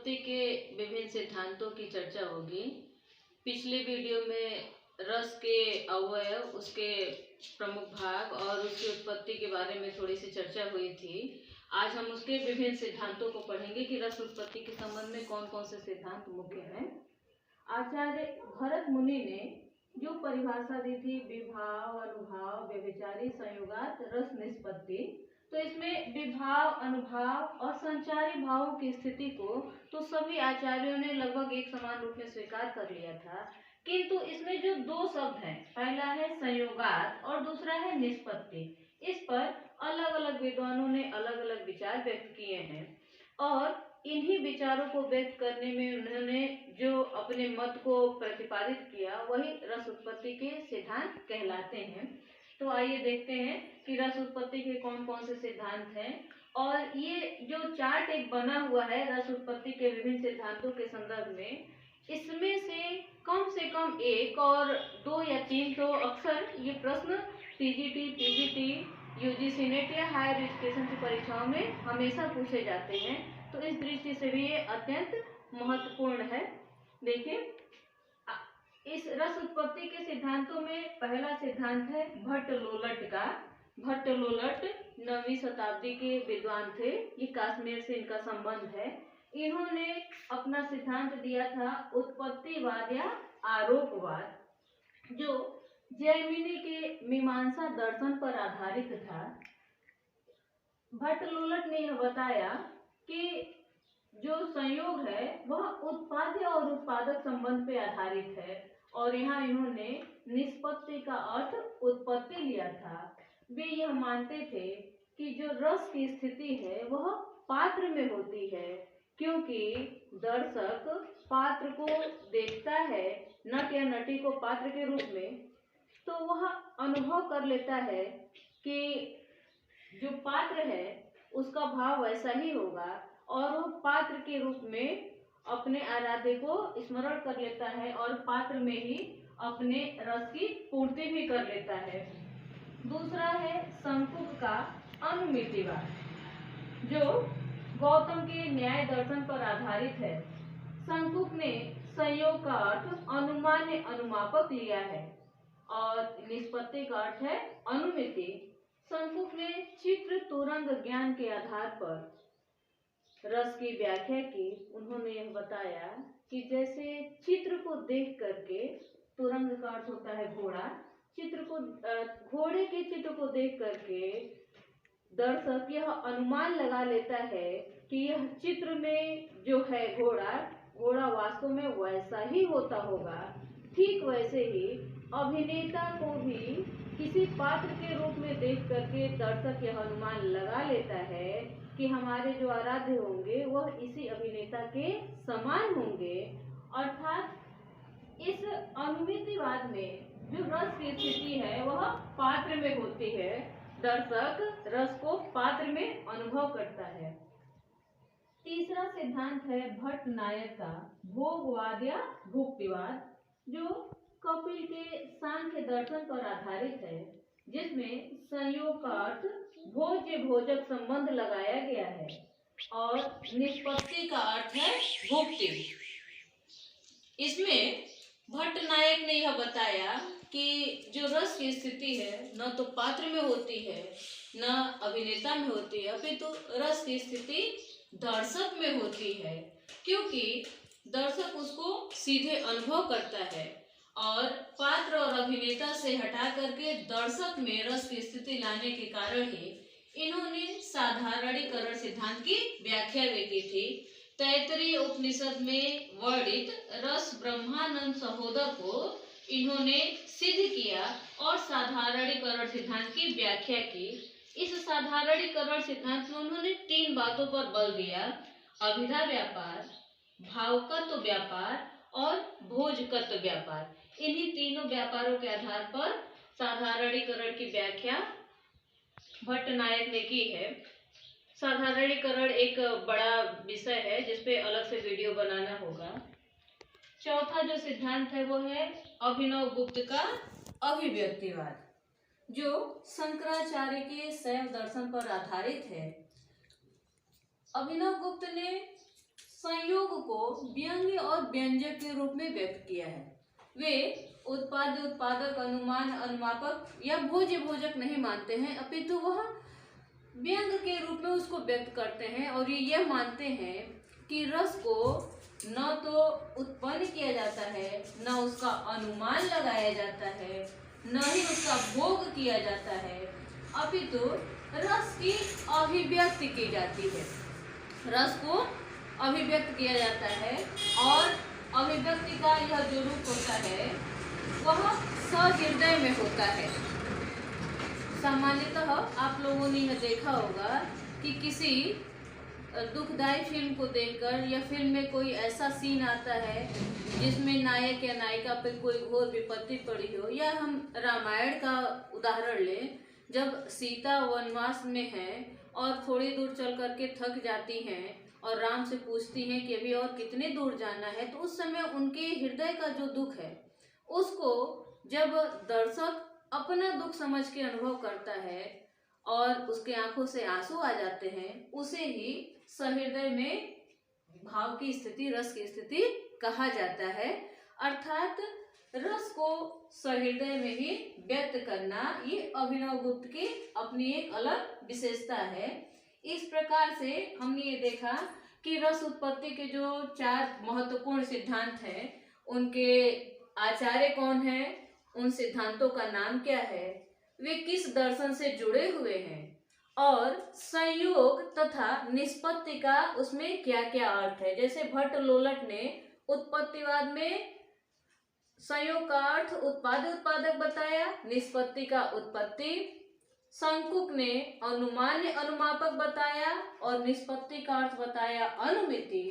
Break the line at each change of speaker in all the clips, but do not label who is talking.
उत्पत्ति के विभिन्न सिद्धांतों की चर्चा होगी। पिछले वीडियो में रस के अवयव, उसके प्रमुख भाग और उसकी उत्पत्ति के बारे में थोड़ी सी चर्चा हुई थी। आज हम उसके विभिन्न सिद्धांतों को पढ़ेंगे कि रस उत्पत्ति के संबंध में कौन कौन से सिद्धांत मुख्य हैं। आचार्य भरत मुनि ने जो परिभाषा दी थी, विभाव, अनुभाव, व्यभिचारी, संयोगात, रस निष्पत्ति, तो इसमें विभाव, अनुभाव और संचारी भावों की स्थिति को तो सभी आचार्यों ने लगभग एक समान रूप में स्वीकार कर लिया था, किंतु इसमें जो दो शब्द हैं, पहला है संयोगात और दूसरा है निष्पत्ति, इस पर अलग अलग विद्वानों ने अलग अलग विचार व्यक्त किए हैं और इन्हीं विचारों को व्यक्त करने में उन्होंने जो अपने मत को प्रतिपादित किया वही रस उत्पत्ति के सिद्धांत कहलाते हैं। तो आइए देखते हैं कि रस उत्पत्ति के कौन कौन से सिद्धांत हैं। और ये जो चार्ट एक बना हुआ है रस उत्पत्ति के विभिन्न सिद्धांतों के संदर्भ में, इसमें से कम एक और दो या तीन तो अक्सर ये प्रश्न टीजीटी, पीजीटी, यूजीसी नेट या हायर एजुकेशन की परीक्षाओं में हमेशा पूछे जाते हैं, तो इस दृष्टि से भी ये अत्यंत महत्वपूर्ण है। देखिए, इस रस उत्पत्ति के सिद्धांतों में पहला सिद्धांत है भट्ट लोलट का। भट्ट लोलट 9वीं शताब्दी के विद्वान थे, ये कश्मीर से इनका संबंध है। इन्होंने अपना सिद्धांत दिया था उत्पत्तिवाद या आरोपवाद, जो जैमिनी के मीमांसा दर्शन पर आधारित था। भट्ट लोलट ने यह बताया कि जो संयोग है वह उत्पाद्य और उत्पादक संबंध पे आधारित है, और यहाँ इन्होंने निष्पत्ति का अर्थ उत्पत्ति लिया था। वे यह मानते थे कि जो रस की स्थिति है वह पात्र में होती है, क्योंकि दर्शक पात्र को देखता है, नट या नटी को पात्र के रूप में, तो वह अनुभव कर लेता है कि जो पात्र है उसका भाव वैसा ही होगा, और वो पात्र के रूप में अपने आराध्य को स्मरण कर लेता है और पात्र में ही अपने रस की पूर्ति भी कर लेता है। दूसरा है संकुक का अनुमितिवाद, जो गौतम के न्याय दर्शन पर आधारित है। संकुक ने संयोग का अर्थ अनुमान्य, अनुमापक लिया है और निष्पत्ति का अर्थ है अनुमिति। संकुक ने चित्र तुरंग ज्ञान के आधार पर रस की व्याख्या की। उन्होंने यह बताया कि जैसे चित्र को देख करके, तुरंग का अर्थ होता है घोड़ा, चित्र को, घोड़े के चित्र को देख करके दर्शक यह अनुमान लगा लेता है कि यह चित्र में जो है घोड़ा वास्तव में वैसा ही होता होगा। ठीक वैसे ही अभिनेता को भी किसी पात्र के रूप में देख करके दर्शक यह अनुमान लगा लेता है कि हमारे जो आराध्य होंगे वह इसी अभिनेता के समान होंगे। अर्थात इस अनुमितिवाद में जो रस की स्थिति है वह पात्र में होती है, दर्शक रस को पात्र में अनुभव करता है। तीसरा सिद्धांत है भट्ट नायक का भोगवाद या भुक्तिवाद, जो कपिल के सांख्य दर्शन पर आधारित है, जिसमें संयोग का अर्थ भोज्य भोजक संबंध लगाया गया है और निष्पत्ति का अर्थ है भुक्ति। इसमें भट्ट नायक ने यह बताया कि जो रस की स्थिति है न तो पात्र में होती है न अभिनेता में होती है, अपितु रस की स्थिति दर्शक में होती है, क्योंकि दर्शक उसको सीधे अनुभव करता है और पात्र और अभिनेता से हटा करके दर्शक में रस की स्थिति लाने के कारण ही इन्होंने साधारणीकरण सिद्धांत की व्याख्या भी की थी। तैत्तरीय उपनिषद में वर्णित रस ब्रह्मानंद सहोदर को इन्होंने सिद्ध किया और साधारणीकरण सिद्धांत की व्याख्या की। इस साधारणीकरण सिद्धांत में उन्होंने 3 बातों पर बल दिया: अभिधा व्यापार, भावकत्व व्यापार और भोजकत्व व्यापार। इन्हीं तीनों व्यापारों के आधार पर साधारणीकरण की व्याख्या भट्ट नायक ने की है। साधारणीकरण एक बड़ा विषय है जिसपे अलग से वीडियो बनाना होगा। चौथा जो सिद्धांत है वो है अभिनव गुप्त का अभिव्यक्तिवाद, जो शंकराचार्य के शैव दर्शन पर आधारित है। अभिनव गुप्त ने संयोग को व्यंग्य और व्यंजक के रूप में व्यक्त किया है। वे उत्पाद्य, उत्पादक, अनुमान, अनुमापक या भोज्य, भोजक नहीं मानते हैं, अपितु वह व्यंग्य के रूप में उसको व्यक्त करते हैं और ये यह मानते हैं कि रस को न तो उत्पन्न किया जाता है, न उसका अनुमान लगाया जाता है, न ही उसका भोग किया जाता है, अपितु रस की अभिव्यक्ति की जाती है। रस को अभिव्यक्त किया जाता है और अभिव्यक्ति का यह जो रूप होता है वह सहृदय में होता है। सामान्यतः आप लोगों ने यह देखा होगा कि किसी दुखदायी फिल्म को देखकर या फिल्म में कोई ऐसा सीन आता है जिसमें नायक या नायिका पर कोई घोर विपत्ति पड़ी हो, या हम रामायण का उदाहरण लें, जब सीता वनवास में है और थोड़ी दूर चल करके थक जाती हैं और राम से पूछती हैं कि अभी और कितने दूर जाना है, तो उस समय उनके हृदय का जो दुख है उसको जब दर्शक अपना दुख समझ के अनुभव करता है और उसके आंखों से आंसू आ जाते हैं, उसे ही सहृदय में भाव की स्थिति, रस की स्थिति कहा जाता है। अर्थात रस को सहृदय में ही व्यक्त करना ये अभिनवगुप्त की अपनी एक अलग विशेषता है। इस प्रकार से हमने ये देखा कि रस उत्पत्ति के जो 4 महत्वपूर्ण सिद्धांत हैं, उनके आचार्य कौन हैं, उन सिद्धांतों का नाम क्या है, वे किस दर्शन से जुड़े हुए हैं और संयोग तथा निष्पत्ति का उसमें क्या क्या अर्थ है। जैसे भट्ट लोलट ने उत्पत्तिवाद में संयोग का अर्थ उत्पाद्य, उत्पादक बताया, निष्पत्ति का उत्पत्ति, शंकुक ने अनुमान्य, अनुमापक बताया और निष्पत्ति का अर्थ बताया अनुमिति,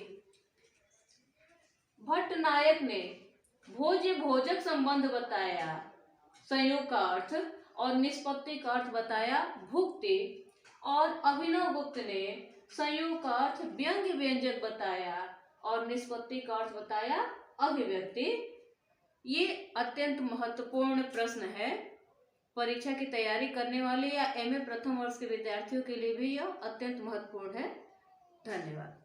भट्ट नायक ने भोज्य, भोजक संबंध बताया, संयोग का अर्थ और निष्पत्ति का अर्थ बताया भुक्ति, और अभिनवगुप्त ने संयोग का अर्थ व्यंग्य, व्यंजक बताया और निष्पत्ति का अर्थ बताया अभिव्यक्ति। ये अत्यंत महत्वपूर्ण प्रश्न है। परीक्षा की तैयारी करने वाले या एमए प्रथम वर्ष के विद्यार्थियों के लिए भी यह अत्यंत महत्वपूर्ण है। धन्यवाद।